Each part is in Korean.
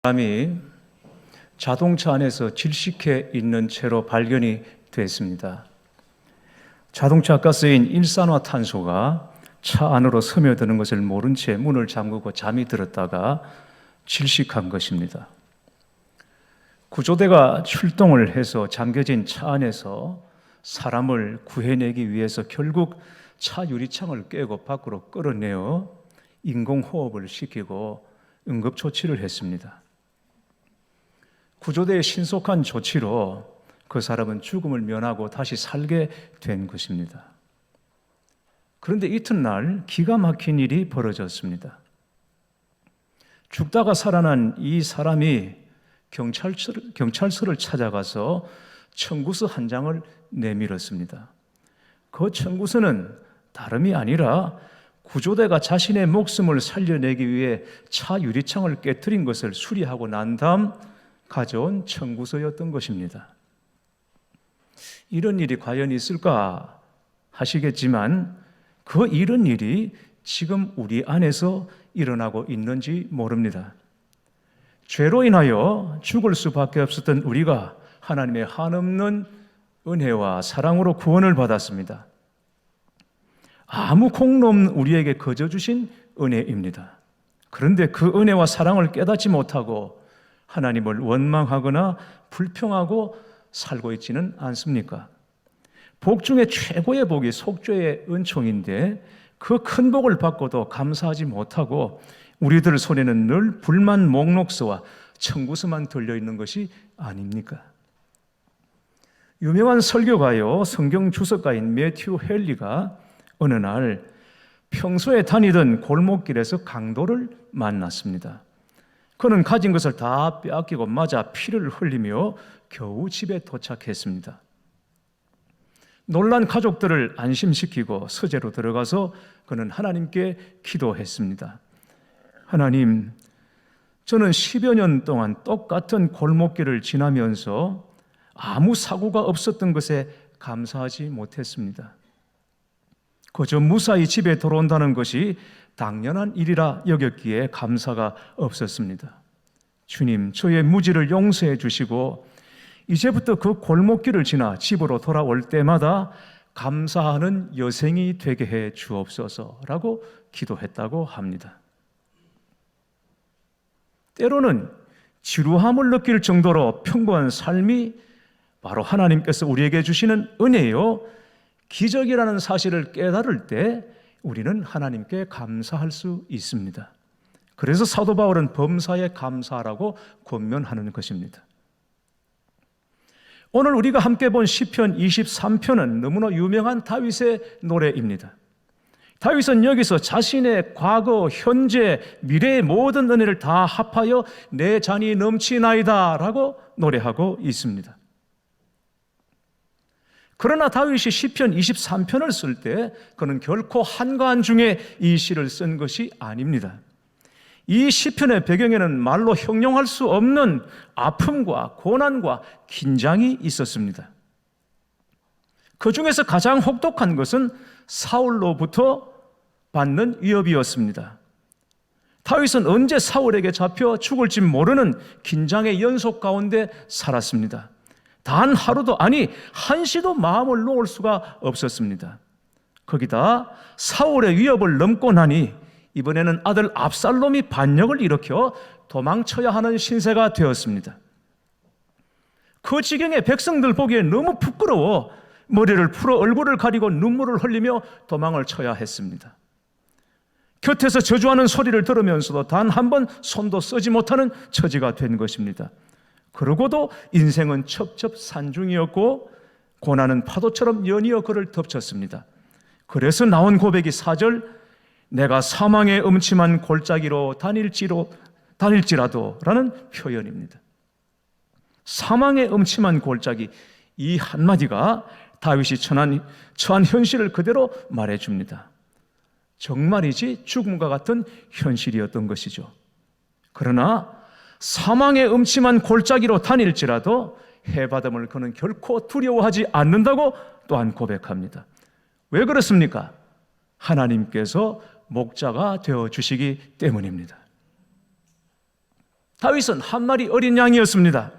사람이 자동차 안에서 질식해 있는 채로 발견이 됐습니다. 자동차 가스인 일산화탄소가 차 안으로 스며드는 것을 모른 채 문을 잠그고 잠이 들었다가 질식한 것입니다. 구조대가 출동을 해서 잠겨진 차 안에서 사람을 구해내기 위해서 결국 차 유리창을 깨고 밖으로 끌어내어 인공호흡을 시키고 응급조치를 했습니다. 구조대의 신속한 조치로 그 사람은 죽음을 면하고 다시 살게 된 것입니다. 그런데 이튿날 기가 막힌 일이 벌어졌습니다. 죽다가 살아난 이 사람이 경찰서를 찾아가서 청구서 한 장을 내밀었습니다. 그 청구서는 다름이 아니라 구조대가 자신의 목숨을 살려내기 위해 차 유리창을 깨트린 것을 수리하고 난 다음 가져온 청구서였던 것입니다. 이런 일이 과연 있을까 하시겠지만 그 이런 일이 지금 우리 안에서 일어나고 있는지 모릅니다. 죄로 인하여 죽을 수밖에 없었던 우리가 하나님의 한없는 은혜와 사랑으로 구원을 받았습니다. 아무 공로 없는 우리에게 거저 주신 은혜입니다. 그런데 그 은혜와 사랑을 깨닫지 못하고 하나님을 원망하거나 불평하고 살고 있지는 않습니까? 복 중에 최고의 복이 속죄의 은총인데 그 큰 복을 받고도 감사하지 못하고 우리들 손에는 늘 불만 목록서와 청구서만 들려있는 것이 아닙니까? 유명한 설교가요, 성경 주석가인 매튜 헨리가 어느 날 평소에 다니던 골목길에서 강도를 만났습니다. 그는 가진 것을 다 빼앗기고 맞아 피를 흘리며 겨우 집에 도착했습니다. 놀란 가족들을 안심시키고 서재로 들어가서 그는 하나님께 기도했습니다. 하나님, 저는 10여 년 동안 똑같은 골목길을 지나면서 아무 사고가 없었던 것에 감사하지 못했습니다. 그저 무사히 집에 돌아온다는 것이 당연한 일이라 여겼기에 감사가 없었습니다. 주님, 저의 무지를 용서해 주시고 이제부터 그 골목길을 지나 집으로 돌아올 때마다 감사하는 여생이 되게 해 주옵소서라고 기도했다고 합니다. 때로는 지루함을 느낄 정도로 평범한 삶이 바로 하나님께서 우리에게 주시는 은혜요, 기적이라는 사실을 깨달을 때 우리는 하나님께 감사할 수 있습니다. 그래서 사도 바울은 범사에 감사하라고 권면하는 것입니다. 오늘 우리가 함께 본 시편 23편은 너무나 유명한 다윗의 노래입니다. 다윗은 여기서 자신의 과거, 현재, 미래의 모든 은혜를 다 합하여 내 잔이 넘치나이다 라고 노래하고 있습니다. 그러나 다윗이 시편 23편을 쓸 때 그는 결코 한가한 중에 이 시를 쓴 것이 아닙니다. 이 시편의 배경에는 말로 형용할 수 없는 아픔과 고난과 긴장이 있었습니다. 그 중에서 가장 혹독한 것은 사울로부터 받는 위협이었습니다. 다윗은 언제 사울에게 잡혀 죽을지 모르는 긴장의 연속 가운데 살았습니다. 단 하루도, 아니 한시도 마음을 놓을 수가 없었습니다. 거기다 사울의 위협을 넘고 나니 이번에는 아들 압살롬이 반역을 일으켜 도망쳐야 하는 신세가 되었습니다. 그 지경에 백성들 보기에 너무 부끄러워 머리를 풀어 얼굴을 가리고 눈물을 흘리며 도망을 쳐야 했습니다. 곁에서 저주하는 소리를 들으면서도 단 한 번 손도 쓰지 못하는 처지가 된 것입니다. 그러고도 인생은 첩첩산중이었고 고난은 파도처럼 연이어 그를 덮쳤습니다. 그래서 나온 고백이 4절, 내가 사망의 음침한 골짜기로 다닐지라도 라는 표현입니다. 사망의 음침한 골짜기, 이 한마디가 다윗이 처한 현실을 그대로 말해줍니다. 정말이지 죽음과 같은 현실이었던 것이죠. 그러나 사망의 음침한 골짜기로 다닐지라도 해받음을 그는 결코 두려워하지 않는다고 또한 고백합니다. 왜 그렇습니까? 하나님께서 목자가 되어주시기 때문입니다. 다윗은 한 마리 어린 양이었습니다.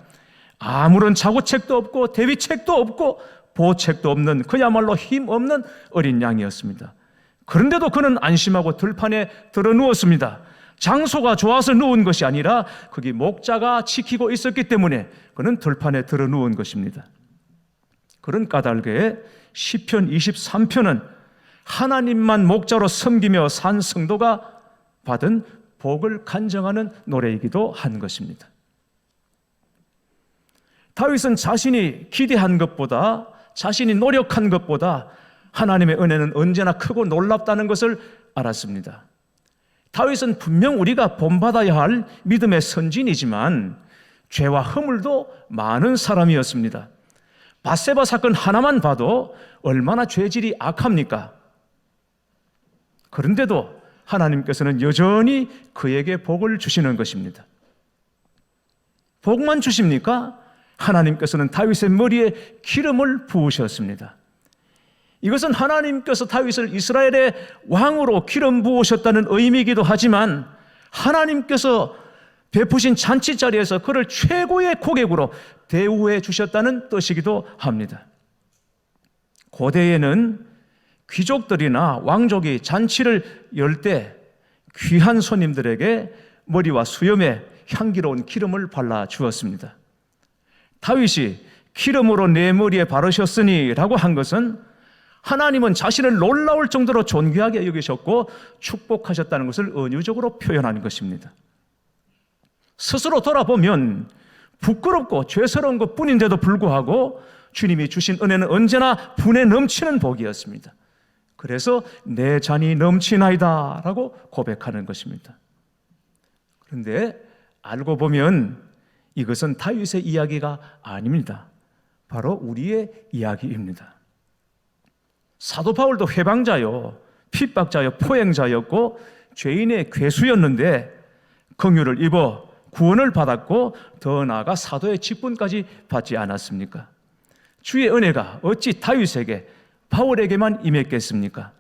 아무런 자구책도 없고 대비책도 없고 보책도 없는 그야말로 힘없는 어린 양이었습니다. 그런데도 그는 안심하고 들판에 들어 누웠습니다. 장소가 좋아서 누운 것이 아니라 거기 목자가 지키고 있었기 때문에 그는 들판에 들어 누운 것입니다. 그런 까닭에 시편 23편은 하나님만 목자로 섬기며 산 성도가 받은 복을 간증하는 노래이기도 한 것입니다. 다윗은 자신이 기대한 것보다, 자신이 노력한 것보다 하나님의 은혜는 언제나 크고 놀랍다는 것을 알았습니다. 다윗은 분명 우리가 본받아야 할 믿음의 선진이지만 죄와 허물도 많은 사람이었습니다. 밧세바 사건 하나만 봐도 얼마나 죄질이 악합니까? 그런데도 하나님께서는 여전히 그에게 복을 주시는 것입니다. 복만 주십니까? 하나님께서는 다윗의 머리에 기름을 부으셨습니다. 이것은 하나님께서 다윗을 이스라엘의 왕으로 기름 부으셨다는 의미이기도 하지만 하나님께서 베푸신 잔치 자리에서 그를 최고의 고객으로 대우해 주셨다는 뜻이기도 합니다. 고대에는 귀족들이나 왕족이 잔치를 열 때 귀한 손님들에게 머리와 수염에 향기로운 기름을 발라 주었습니다. 다윗이 기름으로 내 머리에 바르셨으니 라고 한 것은 하나님은 자신을 놀라울 정도로 존귀하게 여기셨고 축복하셨다는 것을 은유적으로 표현하는 것입니다. 스스로 돌아보면 부끄럽고 죄스러운 것뿐인데도 불구하고 주님이 주신 은혜는 언제나 분에 넘치는 복이었습니다. 그래서 내 잔이 넘치나이다 라고 고백하는 것입니다. 그런데 알고 보면 이것은 다윗의 이야기가 아닙니다. 바로 우리의 이야기입니다. 사도 바울도 회방자요, 핍박자요, 포행자였고 죄인의 괴수였는데 긍휼을 입어 구원을 받았고 더 나아가 사도의 직분까지 받지 않았습니까? 주의 은혜가 어찌 다윗에게 바울에게만 임했겠습니까?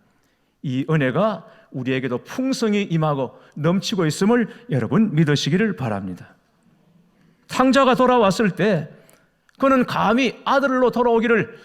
이 은혜가 우리에게도 풍성히 임하고 넘치고 있음을 여러분 믿으시기를 바랍니다. 탕자가 돌아왔을 때 그는 감히 아들로 돌아오기를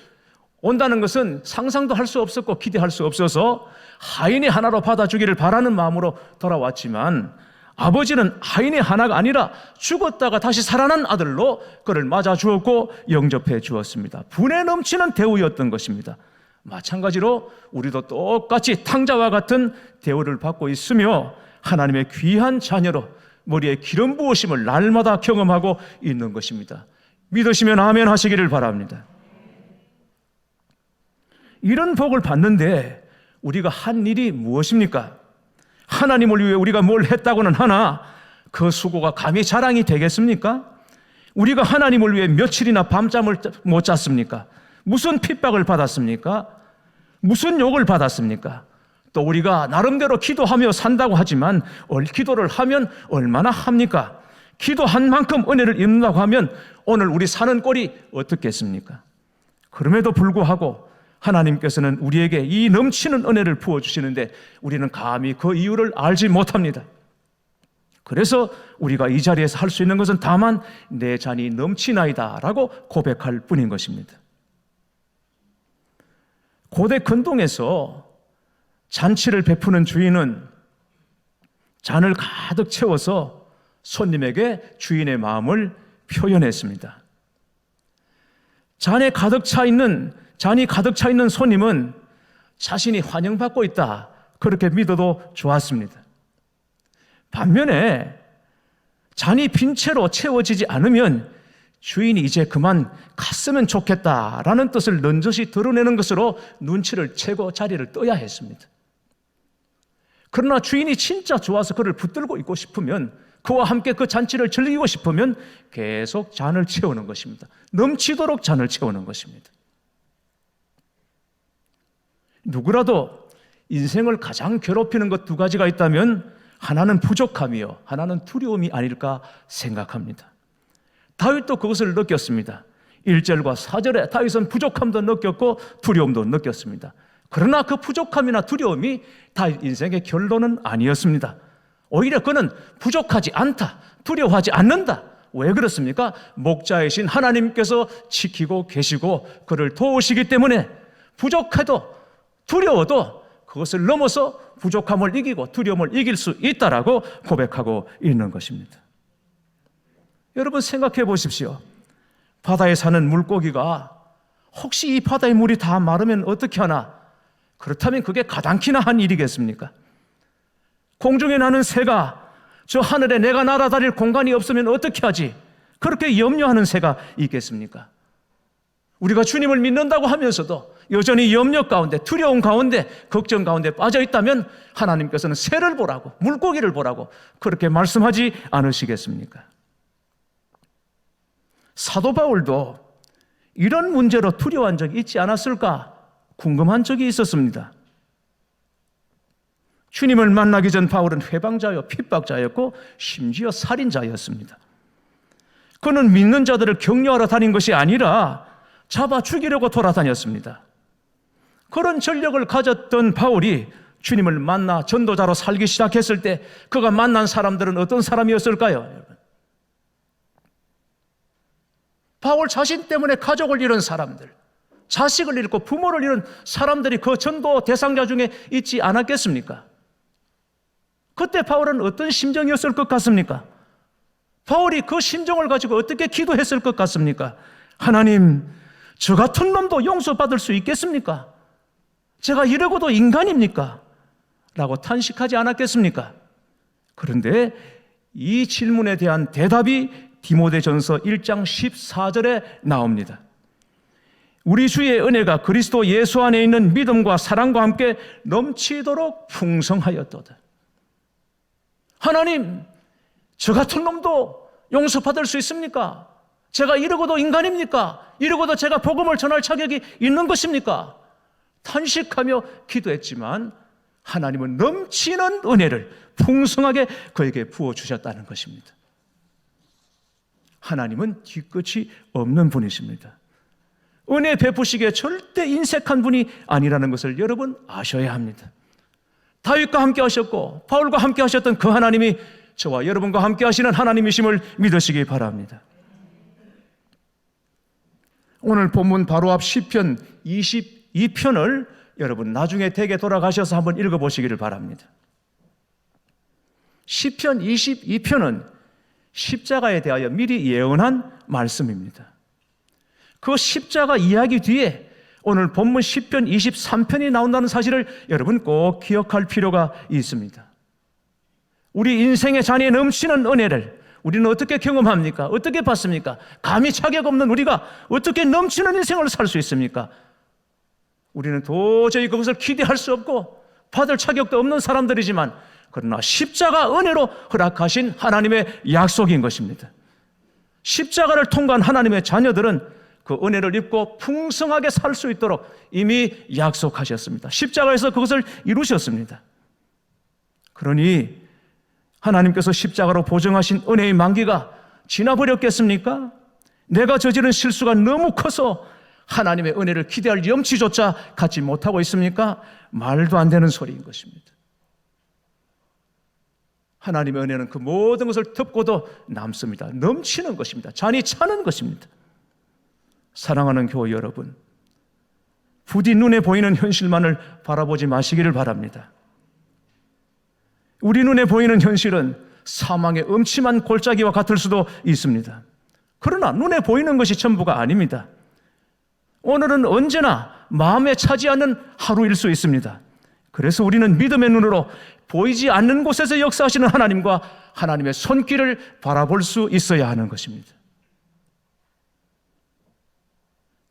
온다는 것은 상상도 할 수 없었고 기대할 수 없어서 하인의 하나로 받아주기를 바라는 마음으로 돌아왔지만 아버지는 하인의 하나가 아니라 죽었다가 다시 살아난 아들로 그를 맞아 주었고 영접해 주었습니다. 분에 넘치는 대우였던 것입니다. 마찬가지로 우리도 똑같이 탕자와 같은 대우를 받고 있으며 하나님의 귀한 자녀로 머리에 기름 부으심을 날마다 경험하고 있는 것입니다. 믿으시면 아멘 하시기를 바랍니다. 이런 복을 받는데 우리가 한 일이 무엇입니까? 하나님을 위해 우리가 뭘 했다고는 하나 그 수고가 감히 자랑이 되겠습니까? 우리가 하나님을 위해 며칠이나 밤잠을 못 잤습니까? 무슨 핍박을 받았습니까? 무슨 욕을 받았습니까? 또 우리가 나름대로 기도하며 산다고 하지만 기도를 하면 얼마나 합니까? 기도한 만큼 은혜를 입는다고 하면 오늘 우리 사는 꼴이 어떻겠습니까? 그럼에도 불구하고 하나님께서는 우리에게 이 넘치는 은혜를 부어주시는데 우리는 감히 그 이유를 알지 못합니다. 그래서 우리가 이 자리에서 할 수 있는 것은 다만 내 잔이 넘치나이다 라고 고백할 뿐인 것입니다. 고대 근동에서 잔치를 베푸는 주인은 잔을 가득 채워서 손님에게 주인의 마음을 표현했습니다. 잔이 가득 차 있는 손님은 자신이 환영받고 있다 그렇게 믿어도 좋았습니다. 반면에 잔이 빈 채로 채워지지 않으면 주인이 이제 그만 갔으면 좋겠다라는 뜻을 넌저시 드러내는 것으로 눈치를 채고 자리를 떠야 했습니다. 그러나 주인이 진짜 좋아서 그를 붙들고 있고 싶으면, 그와 함께 그 잔치를 즐기고 싶으면 계속 잔을 채우는 것입니다. 넘치도록 잔을 채우는 것입니다. 누구라도 인생을 가장 괴롭히는 것 두 가지가 있다면 하나는 부족함이요, 하나는 두려움이 아닐까 생각합니다. 다윗도 그것을 느꼈습니다. 1절과 4절에 다윗은 부족함도 느꼈고 두려움도 느꼈습니다. 그러나 그 부족함이나 두려움이 다윗 인생의 결론은 아니었습니다. 오히려 그는 부족하지 않다, 두려워하지 않는다. 왜 그렇습니까? 목자이신 하나님께서 지키고 계시고 그를 도우시기 때문에 부족해도 두려워도 그것을 넘어서 부족함을 이기고 두려움을 이길 수 있다라고 고백하고 있는 것입니다. 여러분 생각해 보십시오. 바다에 사는 물고기가 혹시 이 바다의 물이 다 마르면 어떻게 하나? 그렇다면 그게 가당키나 한 일이겠습니까? 공중에 나는 새가 저 하늘에 내가 날아다닐 공간이 없으면 어떻게 하지? 그렇게 염려하는 새가 있겠습니까? 우리가 주님을 믿는다고 하면서도 여전히 염려 가운데, 두려움 가운데, 걱정 가운데 빠져 있다면 하나님께서는 새를 보라고, 물고기를 보라고 그렇게 말씀하지 않으시겠습니까? 사도 바울도 이런 문제로 두려워한 적이 있지 않았을까 궁금한 적이 있었습니다. 주님을 만나기 전 바울은 회방자요, 핍박자였고 심지어 살인자였습니다. 그는 믿는 자들을 격려하러 다닌 것이 아니라 잡아 죽이려고 돌아다녔습니다. 그런 전력을 가졌던 바울이 주님을 만나 전도자로 살기 시작했을 때 그가 만난 사람들은 어떤 사람이었을까요? 여러분? 바울 자신 때문에 가족을 잃은 사람들, 자식을 잃고 부모를 잃은 사람들이 그 전도 대상자 중에 있지 않았겠습니까? 그때 바울은 어떤 심정이었을 것 같습니까? 바울이 그 심정을 가지고 어떻게 기도했을 것 같습니까? 하나님, 저 같은 놈도 용서받을 수 있겠습니까? 제가 이러고도 인간입니까? 라고 탄식하지 않았겠습니까? 그런데 이 질문에 대한 대답이 디모데전서 1장 14절에 나옵니다. 우리 주의 은혜가 그리스도 예수 안에 있는 믿음과 사랑과 함께 넘치도록 풍성하였도다. 하나님, 저 같은 놈도 용서받을 수 있습니까? 제가 이러고도 인간입니까? 이러고도 제가 복음을 전할 자격이 있는 것입니까? 탄식하며 기도했지만 하나님은 넘치는 은혜를 풍성하게 그에게 부어주셨다는 것입니다. 하나님은 뒤끝이 없는 분이십니다. 은혜 베푸시기에 절대 인색한 분이 아니라는 것을 여러분 아셔야 합니다. 다윗과 함께 하셨고 바울과 함께 하셨던 그 하나님이 저와 여러분과 함께 하시는 하나님이심을 믿으시기 바랍니다. 오늘 본문 바로 앞 시편 22편을 여러분 나중에 댁에 돌아가셔서 한번 읽어보시기를 바랍니다. 시편 22편은 십자가에 대하여 미리 예언한 말씀입니다. 그 십자가 이야기 뒤에 오늘 본문 시편 23편이 나온다는 사실을 여러분 꼭 기억할 필요가 있습니다. 우리 인생의 잔에 넘치는 은혜를 우리는 어떻게 경험합니까? 어떻게 받습니까? 감히 자격 없는 우리가 어떻게 넘치는 인생을 살 수 있습니까? 우리는 도저히 그것을 기대할 수 없고 받을 자격도 없는 사람들이지만 그러나 십자가 은혜로 허락하신 하나님의 약속인 것입니다. 십자가를 통과한 하나님의 자녀들은 그 은혜를 입고 풍성하게 살 수 있도록 이미 약속하셨습니다. 십자가에서 그것을 이루셨습니다. 그러니 하나님께서 십자가로 보정하신 은혜의 만기가 지나버렸겠습니까? 내가 저지른 실수가 너무 커서 하나님의 은혜를 기대할 염치조차 갖지 못하고 있습니까? 말도 안 되는 소리인 것입니다. 하나님의 은혜는 그 모든 것을 덮고도 남습니다. 넘치는 것입니다. 잔이 차는 것입니다. 사랑하는 교회 여러분, 부디 눈에 보이는 현실만을 바라보지 마시기를 바랍니다. 우리 눈에 보이는 현실은 사망의 음침한 골짜기와 같을 수도 있습니다. 그러나 눈에 보이는 것이 전부가 아닙니다. 오늘은 언제나 마음에 차지 않는 하루일 수 있습니다. 그래서 우리는 믿음의 눈으로 보이지 않는 곳에서 역사하시는 하나님과 하나님의 손길을 바라볼 수 있어야 하는 것입니다.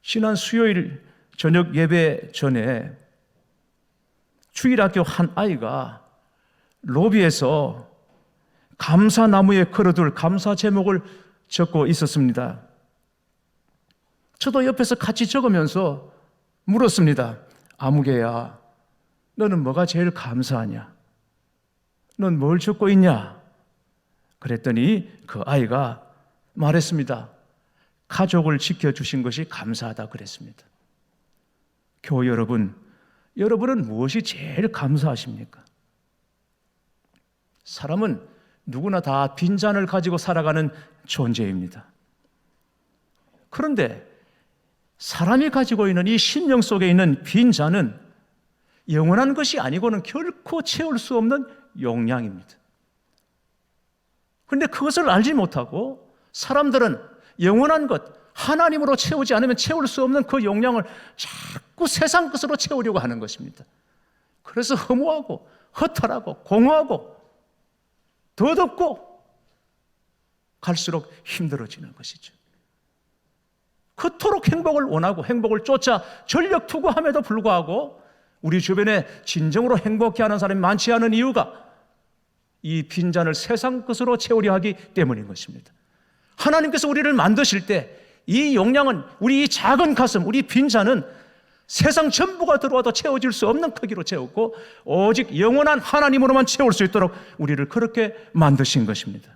지난 수요일 저녁 예배 전에 주일학교 한 아이가 로비에서 감사나무에 걸어둘 감사 제목을 적고 있었습니다. 저도 옆에서 같이 적으면서 물었습니다. 아무개야, 너는 뭐가 제일 감사하냐? 넌 뭘 적고 있냐? 그랬더니 그 아이가 말했습니다. 가족을 지켜주신 것이 감사하다 그랬습니다. 교회 여러분, 여러분은 무엇이 제일 감사하십니까? 사람은 누구나 다 빈잔을 가지고 살아가는 존재입니다. 그런데 사람이 가지고 있는 이 심령 속에 있는 빈잔은 영원한 것이 아니고는 결코 채울 수 없는 용량입니다. 그런데 그것을 알지 못하고 사람들은 영원한 것, 하나님으로 채우지 않으면 채울 수 없는 그 용량을 자꾸 세상 것으로 채우려고 하는 것입니다. 그래서 허무하고 허탈하고 공허하고 더덥고 갈수록 힘들어지는 것이죠. 그토록 행복을 원하고 행복을 쫓아 전력 투구함에도 불구하고 우리 주변에 진정으로 행복해 하는 사람이 많지 않은 이유가 이 빈잔을 세상 것으로 채우려 하기 때문인 것입니다. 하나님께서 우리를 만드실 때 이 용량은, 우리 이 작은 가슴, 우리 빈잔은 세상 전부가 들어와도 채워질 수 없는 크기로 채웠고 오직 영원한 하나님으로만 채울 수 있도록 우리를 그렇게 만드신 것입니다.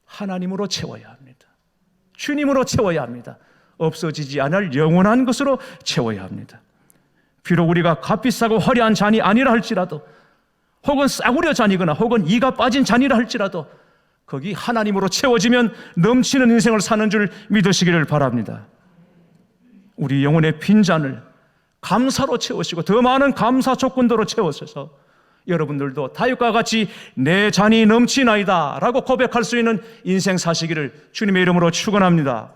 하나님으로 채워야 합니다. 주님으로 채워야 합니다. 없어지지 않을 영원한 것으로 채워야 합니다. 비록 우리가 값비싸고 화려한 잔이 아니라 할지라도, 혹은 싸구려 잔이거나 혹은 이가 빠진 잔이라 할지라도 거기 하나님으로 채워지면 넘치는 인생을 사는 줄 믿으시기를 바랍니다. 우리 영혼의 빈잔을 감사로 채우시고 더 많은 감사 조건도로 채우셔서 여러분들도 다윗과 같이 내 잔이 넘치나이다 라고 고백할 수 있는 인생 사시기를 주님의 이름으로 축원합니다.